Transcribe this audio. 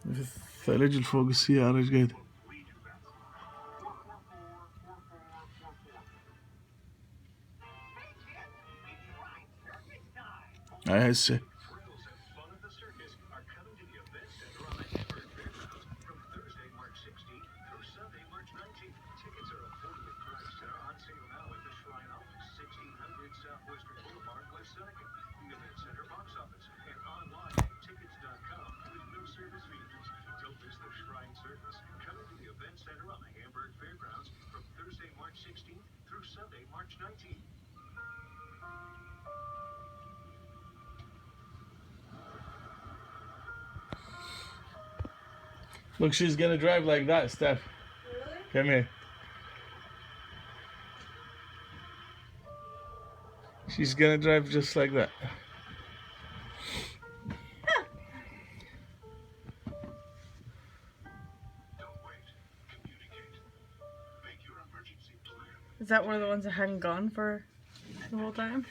الثلج اللي فوق السيارة ايش قاعد؟ هاي هسه Look, she's gonna drive like that, Steph. Really? Come here. She's gonna drive just like that. Is that one of the ones that hadn't gone for the whole time?